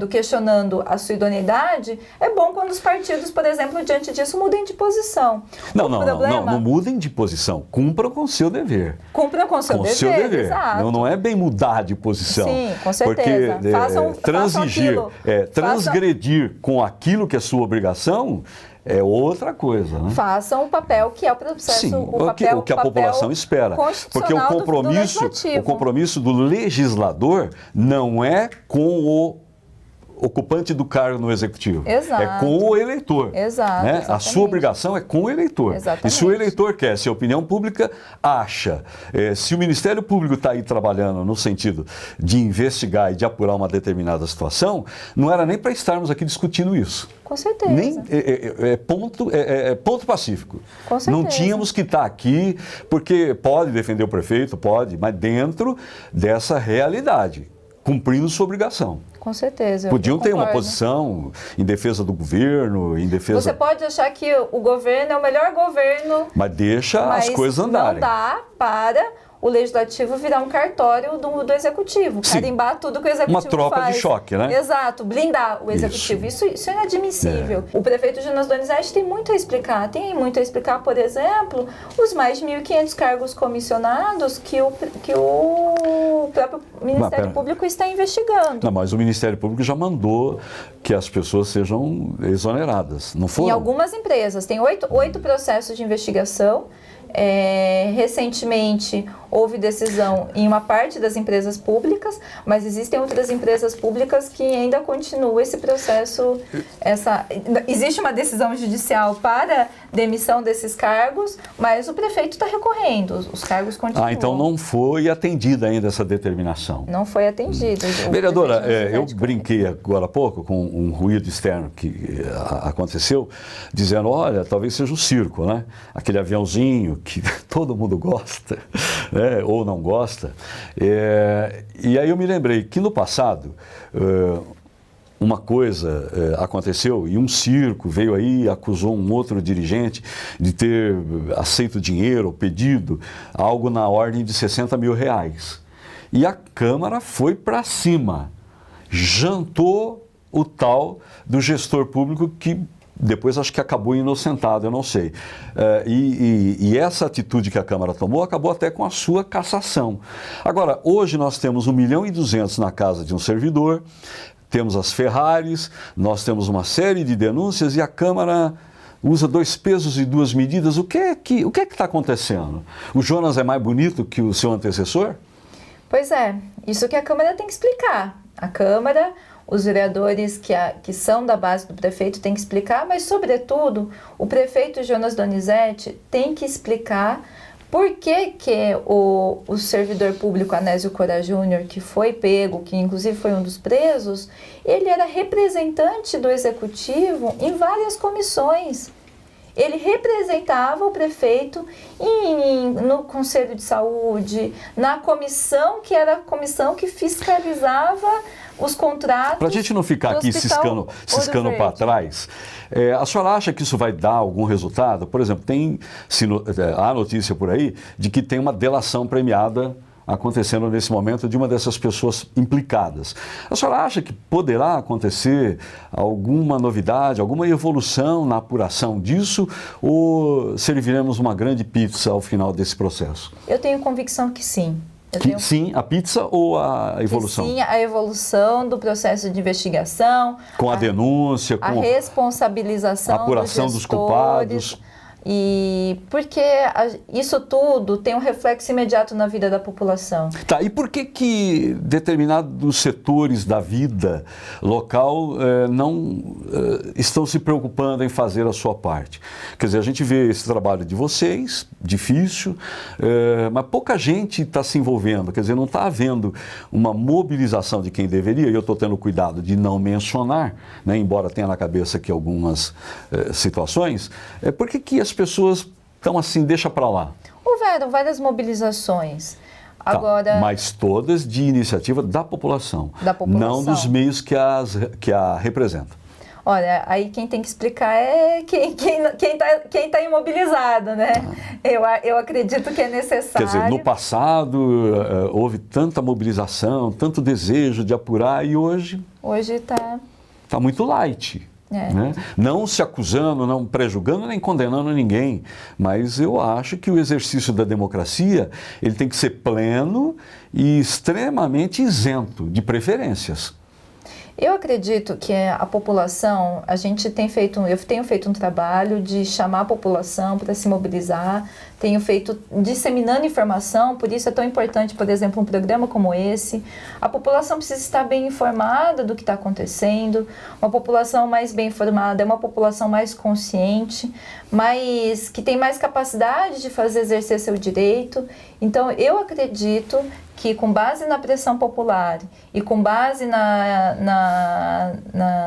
questionando a sua idoneidade, é bom quando os partidos, por exemplo, diante disso, mudem de posição. Não mudem de posição, cumpram com o seu dever. Cumpram com o seu dever, exato. Não é bem mudar de posição. Sim, com certeza. Porque transgredir com aquilo que é sua obrigação é outra coisa, né? Façam o papel que é o processo, sim, o que a população espera. Porque o compromisso do legislador não é com o ocupante do cargo no executivo. Exato. É com o eleitor. Exato. Né? A sua obrigação é com o eleitor. Exatamente. E se o eleitor quer, se a opinião pública acha, se o Ministério Público está aí trabalhando no sentido de investigar e de apurar uma determinada situação, não era nem para estarmos aqui discutindo isso. Com certeza. Ponto pacífico. Com certeza. Não tínhamos que estar aqui, porque pode defender o prefeito, pode, mas dentro dessa realidade, cumprindo sua obrigação. Com certeza. Podiam ter uma posição em defesa do governo, em defesa... Você pode achar que o governo é o melhor governo... Mas deixa as coisas andarem. Não dá para o legislativo virar um cartório do executivo, carimbar tudo que o executivo faz. Uma tropa de choque, né? Exato, blindar o executivo. Isso é inadmissível. O prefeito Jonas Donizete tem muito a explicar. Tem muito a explicar, por exemplo, os mais de 1.500 cargos comissionados que o próprio Ministério Público está investigando. Não, mas o Ministério Público já mandou que as pessoas sejam exoneradas, não foram? Em algumas empresas. Tem 8 processos de investigação. Recentemente houve decisão em uma parte das empresas públicas, mas existem outras empresas públicas que ainda continuam esse processo. Existe uma decisão judicial para demissão desses cargos, mas o prefeito está recorrendo, os cargos continuam. Então não foi atendida ainda essa determinação. Não foi atendida. Vereadora, eu brinquei agora há pouco com um ruído externo que aconteceu, dizendo, olha, talvez seja o circo, né? Aquele aviãozinho que todo mundo gosta, né? Ou não gosta. E aí eu me lembrei que no passado uma coisa aconteceu e um circo veio aí e acusou um outro dirigente de ter aceito dinheiro ou pedido algo na ordem de 60 mil reais. E a Câmara foi para cima, jantou o tal do gestor público que depois acho que acabou inocentado, eu não sei. E essa atitude que a Câmara tomou acabou até com a sua cassação. Agora, hoje nós temos 1.200.000 na casa de um servidor, temos as Ferraris, nós temos uma série de denúncias e a Câmara usa 2 pesos e 2 medidas. O que é que está acontecendo? O Jonas é mais bonito que o seu antecessor? Pois é, isso que a Câmara tem que explicar. A Câmara, os vereadores que são da base do prefeito têm que explicar, mas, sobretudo, o prefeito Jonas Donizete tem que explicar Por que que o servidor público Anésio Cora Júnior, que foi pego, que inclusive foi um dos presos, ele era representante do executivo em várias comissões. Ele representava o prefeito no Conselho de Saúde, na comissão, que era a comissão que fiscalizava os contratos. Para a gente não ficar aqui ciscando para trás, a senhora acha que isso vai dar algum resultado? Por exemplo, há notícia por aí de que tem uma delação premiada acontecendo nesse momento de uma dessas pessoas implicadas. A senhora acha que poderá acontecer alguma novidade, alguma evolução na apuração disso, ou serviremos uma grande pizza ao final desse processo? Eu tenho convicção que sim. Sim, a pizza ou a evolução? Sim, a evolução do processo de investigação. Com a denúncia, com a responsabilização, a apuração dos culpados. E porque isso tudo tem um reflexo imediato na vida da população. Tá, e por que determinados setores da vida local não estão se preocupando em fazer a sua parte? Quer dizer, a gente vê esse trabalho de vocês, difícil, mas pouca gente está se envolvendo, quer dizer, não está havendo uma mobilização de quem deveria, e eu estou tendo cuidado de não mencionar, né, embora tenha na cabeça aqui algumas situações, por que as pessoas estão assim, deixa para lá? Houveram várias mobilizações. Agora, mas todas de iniciativa da população, não dos meios que a representam. Olha, aí quem tem que explicar é quem tá imobilizado, né? Eu acredito que é necessário. Quer dizer, no passado houve tanta mobilização, tanto desejo de apurar, e hoje... Hoje está muito light. Né? Não se acusando, não prejulgando, nem condenando ninguém, mas eu acho que o exercício da democracia ele tem que ser pleno e extremamente isento de preferências. Eu acredito que a população, eu tenho feito um trabalho de chamar a população para se mobilizar, tenho feito disseminando informação, por isso é tão importante, por exemplo, um programa como esse. A população precisa estar bem informada do que está acontecendo, uma população mais bem informada é uma população mais consciente, mas que tem mais capacidade de exercer seu direito. Então, eu acredito que com base na pressão popular e com base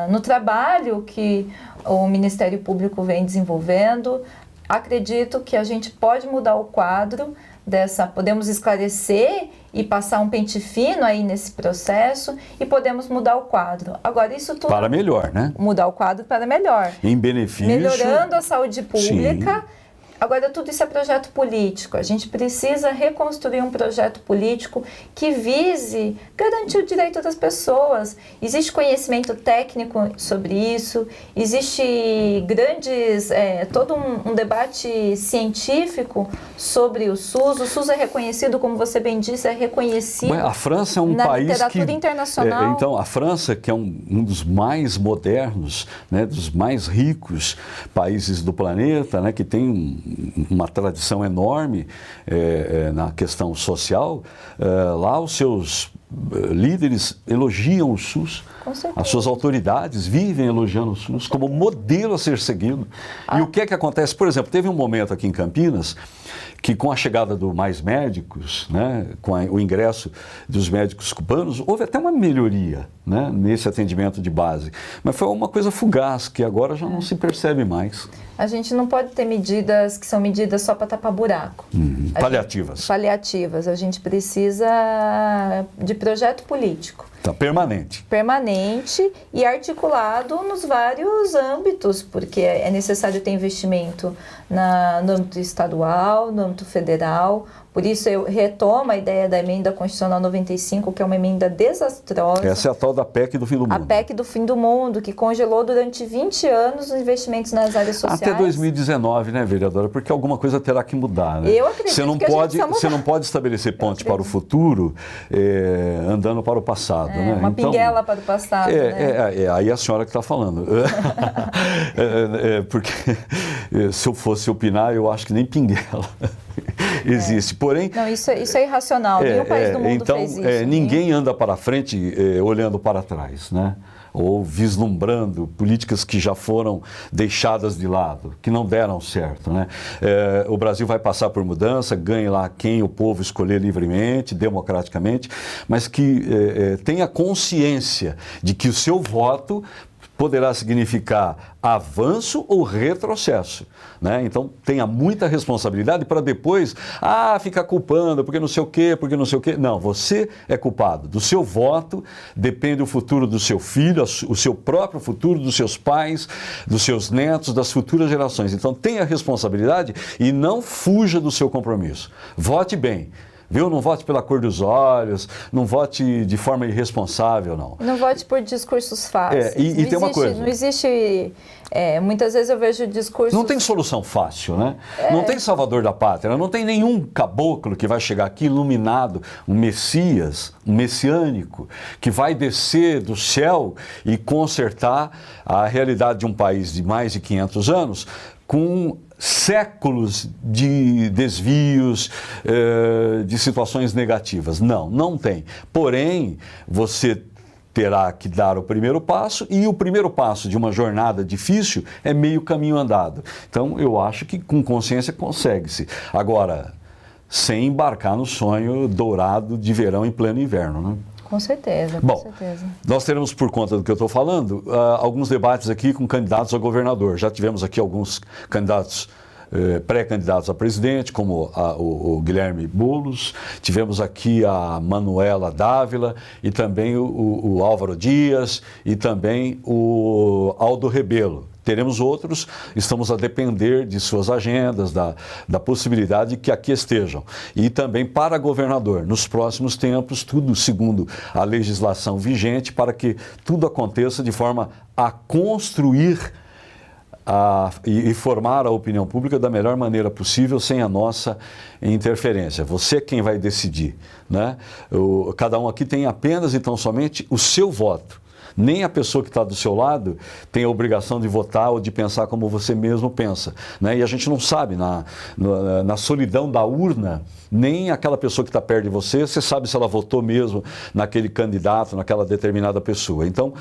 no trabalho que o Ministério Público vem desenvolvendo, acredito que a gente pode mudar o quadro podemos esclarecer e passar um pente fino aí nesse processo e podemos mudar o quadro. Agora, isso tudo... Para melhor, né? Mudar o quadro para melhor. Em benefício... Melhorando a saúde pública. Sim. Agora, tudo isso é projeto político. A gente precisa reconstruir um projeto político que vise garantir o direito das pessoas. Existe conhecimento técnico sobre isso, existe todo um debate científico sobre o SUS. O SUS é reconhecido, como você bem disse, é reconhecido a França é um na país literatura internacional. Então, a França, que é um dos mais modernos, né, dos mais ricos países do planeta, né, que tem uma tradição enorme na questão social, lá os seus líderes elogiam o SUS, as suas autoridades vivem elogiando o SUS como modelo a ser seguido. E o que é que acontece? Por exemplo, teve um momento aqui em Campinas que com a chegada do Mais Médicos, né, com o ingresso dos médicos cubanos, houve até uma melhoria, né, nesse atendimento de base. Mas foi uma coisa fugaz, que agora já não se percebe mais. A gente não pode ter medidas que são medidas só para tapar buraco. Paliativas. Paliativas. A gente precisa de projeto político. Tá, permanente. Permanente e articulado nos vários âmbitos, porque é necessário ter investimento no âmbito estadual, no âmbito federal. Por isso eu retomo a ideia da emenda constitucional 95, que é uma emenda desastrosa. Essa é a tal da PEC do fim do mundo. A PEC do fim do mundo, que congelou durante 20 anos os investimentos nas áreas sociais. Até 2019, né, vereadora? Porque alguma coisa terá que mudar, né? Eu acredito Você não pode estabelecer ponte para o futuro andando para o passado, né? Uma pinguela para o passado, né? Aí a senhora que está falando. Porque se eu fosse opinar, eu acho que nem pinguela existe. Porém, Não, isso é irracional. Nenhum país do mundo então, fez isso. Né? ninguém anda para frente olhando para trás, né? Ou vislumbrando políticas que já foram deixadas de lado, que não deram certo, né? O Brasil vai passar por mudança, ganhe lá quem o povo escolher livremente, democraticamente, mas que tenha consciência de que o seu voto poderá significar avanço ou retrocesso, né? Então tenha muita responsabilidade para depois ficar culpando porque não sei o quê, porque não sei o quê. Não, você é culpado. Do seu voto depende o futuro do seu filho, o seu próprio futuro, dos seus pais, dos seus netos, das futuras gerações. Então tenha responsabilidade e não fuja do seu compromisso. Vote bem. Viu? Não vote pela cor dos olhos, não vote de forma irresponsável, não. Não vote por discursos fáceis. E tem uma coisa. Não existe... muitas vezes eu vejo discursos... Não tem solução fácil, né? Não tem salvador da pátria, não tem nenhum caboclo que vai chegar aqui iluminado, um Messias, um messiânico, que vai descer do céu e consertar a realidade de um país de mais de 500 anos com séculos de desvios, de situações negativas. Não tem. Porém, você terá que dar o primeiro passo, e o primeiro passo de uma jornada difícil é meio caminho andado. Então, eu acho que com consciência consegue-se. Agora, sem embarcar no sonho dourado de verão em pleno inverno, né? Com certeza, com certeza. Nós teremos, por conta do que eu estou falando, alguns debates aqui com candidatos a governador. Já tivemos aqui alguns candidatos, pré-candidatos a presidente, como o Guilherme Boulos, tivemos aqui a Manuela Dávila e também o Álvaro Dias e também o Aldo Rebelo. Teremos outros, estamos a depender de suas agendas, da possibilidade de que aqui estejam. E também para governador, nos próximos tempos, tudo segundo a legislação vigente, para que tudo aconteça de forma a construir e formar a opinião pública da melhor maneira possível, sem a nossa interferência. Você é quem vai decidir, né? Cada um aqui tem apenas e tão somente o seu voto. Nem a pessoa que está do seu lado tem a obrigação de votar ou de pensar como você mesmo pensa, né? E a gente não sabe, na solidão da urna, nem aquela pessoa que está perto de você sabe se ela votou mesmo naquele candidato, naquela determinada pessoa. Então,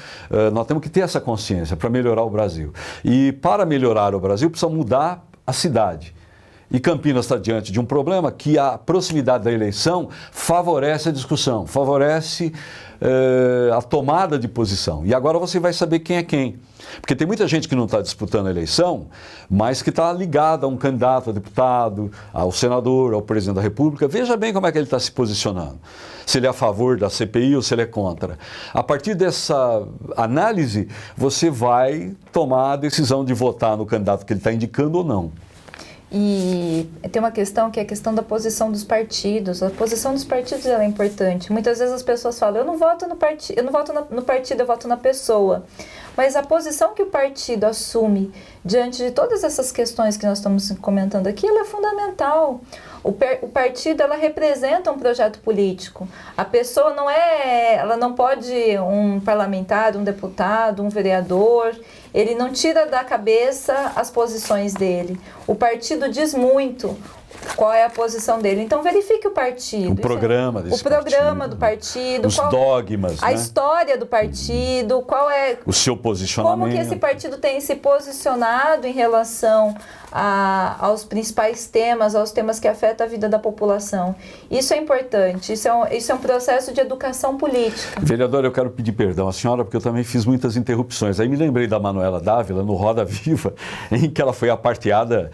nós temos que ter essa consciência para melhorar o Brasil. E para melhorar o Brasil, precisa mudar a cidade. E Campinas está diante de um problema que a proximidade da eleição favorece a discussão, favorece a tomada de posição. E agora você vai saber quem é quem. Porque tem muita gente que não está disputando a eleição, mas que está ligada a um candidato a deputado, ao senador, ao presidente da República. Veja bem como é que ele está se posicionando. Se ele é a favor da CPI ou se ele é contra. A partir dessa análise, você vai tomar a decisão de votar no candidato que ele está indicando ou não. E tem uma questão que é a questão da posição dos partidos. A posição dos partidos ela é importante. Muitas vezes as pessoas falam, eu não voto no partido, eu voto na pessoa. Mas a posição que o partido assume diante de todas essas questões que nós estamos comentando aqui, ela é fundamental. O partido, ela representa um projeto político. A pessoa ela não pode, um parlamentar, um deputado, um vereador, ele não tira da cabeça as posições dele. O partido diz muito qual é a posição dele. Então, verifique o partido. O programa desse partido. O programa do partido. Os dogmas, a história do partido, qual é... O seu posicionamento. Como que esse partido tem se posicionado em relação aos principais temas, aos temas que afetam a vida da população. Isso é importante, isso é um processo de educação política. Vereadora, eu quero pedir perdão à senhora, porque eu também fiz muitas interrupções. Aí me lembrei da Manuela Dávila, no Roda Viva, em que ela foi aparteada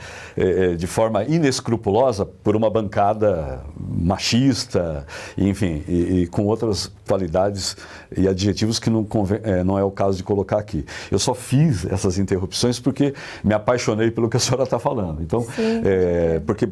de forma inescrupulosa por uma bancada machista, enfim, e com outras qualidades e adjetivos que não é o caso de colocar aqui. Eu só fiz essas interrupções porque me apaixonei pelo que a senhora está falando. Então, porque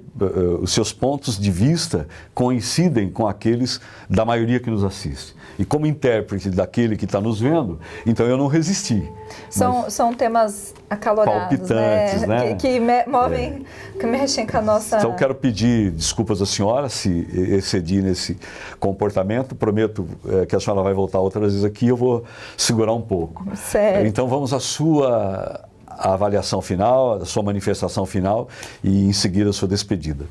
os seus pontos de vista coincidem com aqueles da maioria que nos assiste. E como intérprete daquele que está nos vendo, então eu não resisti. São temas acalorados, palpitantes, né? Que movem, que mexem com a nossa... Então, quero pedir desculpas à senhora se excedi nesse comportamento. Prometo que a senhora vai voltar outras vezes aqui e eu vou segurar um pouco. Sério? Então, vamos à sua a avaliação final, a sua manifestação final e em seguida a sua despedida.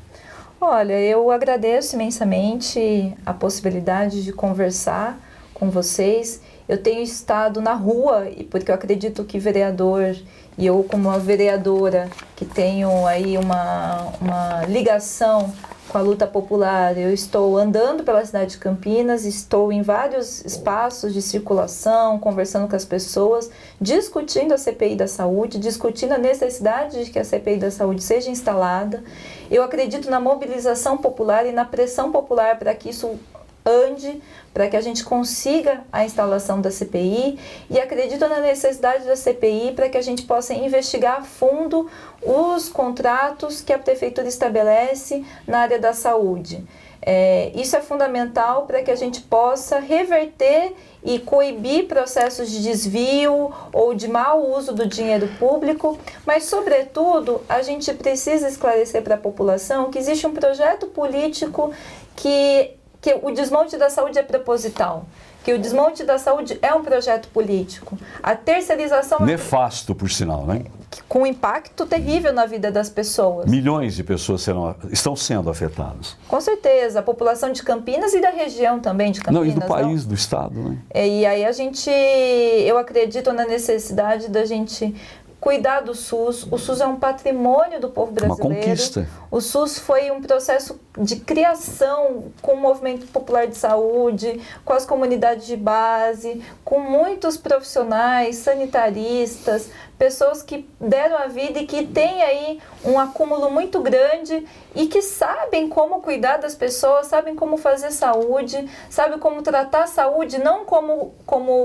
Olha, eu agradeço imensamente a possibilidade de conversar com vocês. Eu tenho estado na rua, porque eu acredito que vereador, e eu como uma vereadora que tenho aí uma ligação com a luta popular, eu estou andando pela cidade de Campinas, estou em vários espaços de circulação, conversando com as pessoas, discutindo a CPI da saúde, discutindo a necessidade de que a CPI da saúde seja instalada. Eu acredito na mobilização popular e na pressão popular para que isso ande, para que a gente consiga a instalação da CPI, e acredito na necessidade da CPI para que a gente possa investigar a fundo os contratos que a Prefeitura estabelece na área da saúde. Isso é fundamental para que a gente possa reverter e coibir processos de desvio ou de mau uso do dinheiro público, mas, sobretudo, a gente precisa esclarecer para a população que existe um projeto político que o desmonte da saúde é proposital, que o desmonte da saúde é um projeto político. A terceirização... Nefasto, por sinal, né? Com impacto terrível na vida das pessoas. Milhões de pessoas estão sendo afetadas. Com certeza, a população de Campinas e da região também de Campinas. Não, e do país, do estado, né? E aí eu acredito na necessidade da gente cuidar do SUS. O SUS é um patrimônio do povo brasileiro. Uma conquista. O SUS foi um processo de criação com o movimento popular de saúde, com as comunidades de base, com muitos profissionais, sanitaristas, pessoas que deram a vida e que têm aí um acúmulo muito grande e que sabem como cuidar das pessoas, sabem como fazer saúde, sabem como tratar a saúde, não como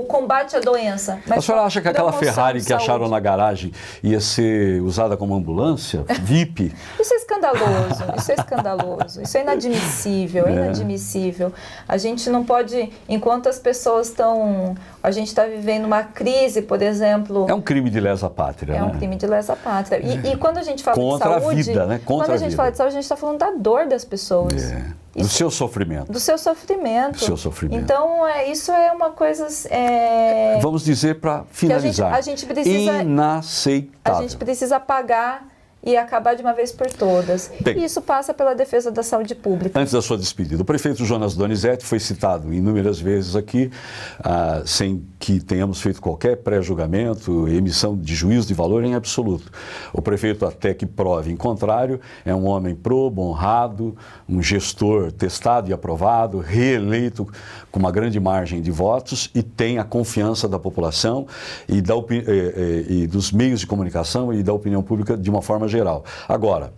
combate à doença. Mas a senhora acha que aquela Ferrari que acharam na garagem ia ser usada como ambulância? VIP? Isso é escandaloso, isso é escandaloso, isso é inadmissível, é inadmissível. A gente não pode, enquanto as pessoas estão... A gente está vivendo uma crise, por exemplo... É um crime de lesa pátria, né? É um crime de lesa pátria. E quando a gente fala contra de saúde... a vida, né? Quando a gente fala de saúde, a gente está falando da dor das pessoas. Do seu sofrimento. Do seu sofrimento. Do seu sofrimento. Então, isso é uma coisa... Vamos dizer para finalizar. A gente precisa... Inaceitável. A gente precisa apagar e acabar de uma vez por todas. Bem, e isso passa pela defesa da saúde pública. Antes da sua despedida, o prefeito Jonas Donizete foi citado inúmeras vezes aqui, sem que tenhamos feito qualquer pré-julgamento, emissão de juízo de valor em absoluto. O prefeito, até que prove em contrário, é um homem probo, honrado, um gestor testado e aprovado, reeleito com uma grande margem de votos e tem a confiança da população e dos meios de comunicação e da opinião pública de uma forma geral. Agora,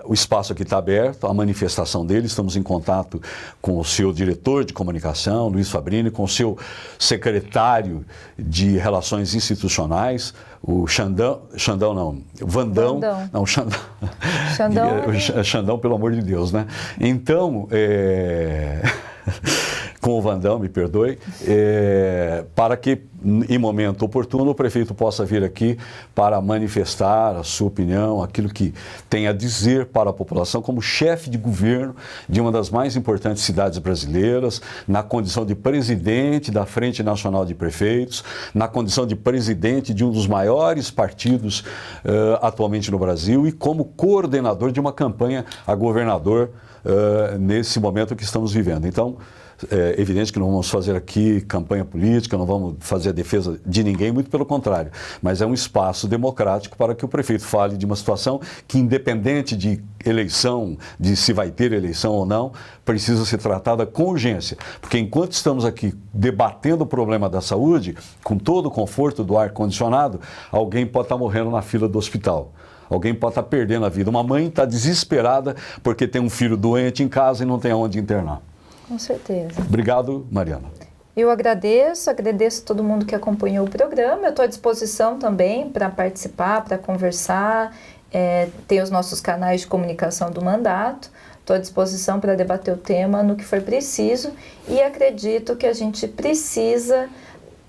o espaço aqui está aberto, a manifestação dele, estamos em contato com o seu diretor de comunicação, Luiz Fabrini, com o seu secretário de Relações Institucionais, o Vandão, Xandão, pelo amor de Deus, né? Então, com o Vandão, me perdoe, para que, em momento oportuno, o prefeito possa vir aqui para manifestar a sua opinião, aquilo que tem a dizer para a população, como chefe de governo de uma das mais importantes cidades brasileiras, na condição de presidente da Frente Nacional de Prefeitos, na condição de presidente de um dos maiores partidos atualmente no Brasil e como coordenador de uma campanha a governador nesse momento que estamos vivendo. Então, é evidente que não vamos fazer aqui campanha política, não vamos fazer a defesa de ninguém, muito pelo contrário, mas é um espaço democrático para que o prefeito fale de uma situação que, independente de eleição, de se vai ter eleição ou não, precisa ser tratada com urgência, porque enquanto estamos aqui debatendo o problema da saúde, com todo o conforto do ar-condicionado, alguém pode estar morrendo na fila do hospital. Alguém pode estar perdendo a vida. Uma mãe está desesperada porque tem um filho doente em casa e não tem aonde internar. Com certeza. Obrigado, Mariana. Eu agradeço todo mundo que acompanhou o programa. Eu estou à disposição também para participar, para conversar. Tem os nossos canais de comunicação do mandato. Estou à disposição para debater o tema no que for preciso e acredito que a gente precisa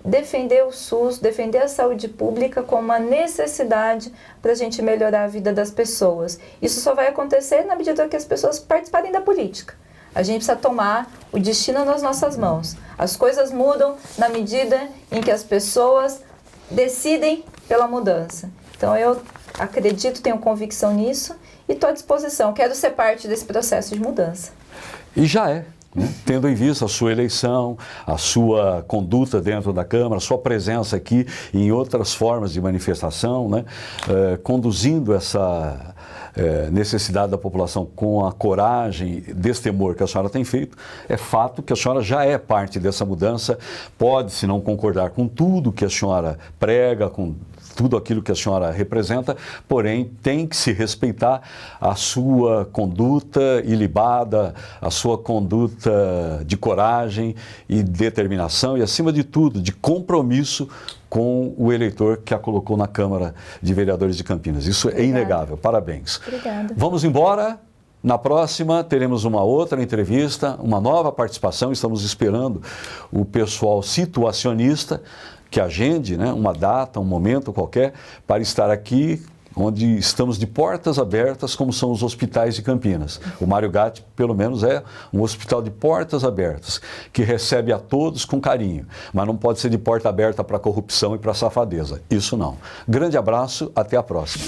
defender o SUS, defender a saúde pública como uma necessidade para a gente melhorar a vida das pessoas. Isso só vai acontecer na medida que as pessoas participarem da política. A gente precisa tomar o destino nas nossas mãos. As coisas mudam na medida em que as pessoas decidem pela mudança. Então eu acredito, tenho convicção nisso e estou à disposição. Quero ser parte desse processo de mudança. E já é. Né? Tendo em vista a sua eleição, a sua conduta dentro da Câmara, a sua presença aqui e em outras formas de manifestação, né? Conduzindo essa necessidade da população com a coragem, destemor que a senhora tem feito, é fato que a senhora já é parte dessa mudança, pode-se não concordar com tudo que a senhora prega, com tudo aquilo que a senhora representa, porém tem que se respeitar a sua conduta ilibada, a sua conduta de coragem e determinação e, acima de tudo, de compromisso com o eleitor que a colocou na Câmara de Vereadores de Campinas. Isso é inegável. Parabéns. Obrigada. Vamos embora. Na próxima teremos uma outra entrevista, uma nova participação. Estamos esperando o pessoal situacionista que agende, né, uma data, um momento qualquer para estar aqui, onde estamos de portas abertas, como são os hospitais de Campinas. O Mário Gatti, pelo menos, é um hospital de portas abertas, que recebe a todos com carinho, mas não pode ser de porta aberta para corrupção e para safadeza. Isso não. Grande abraço, até a próxima.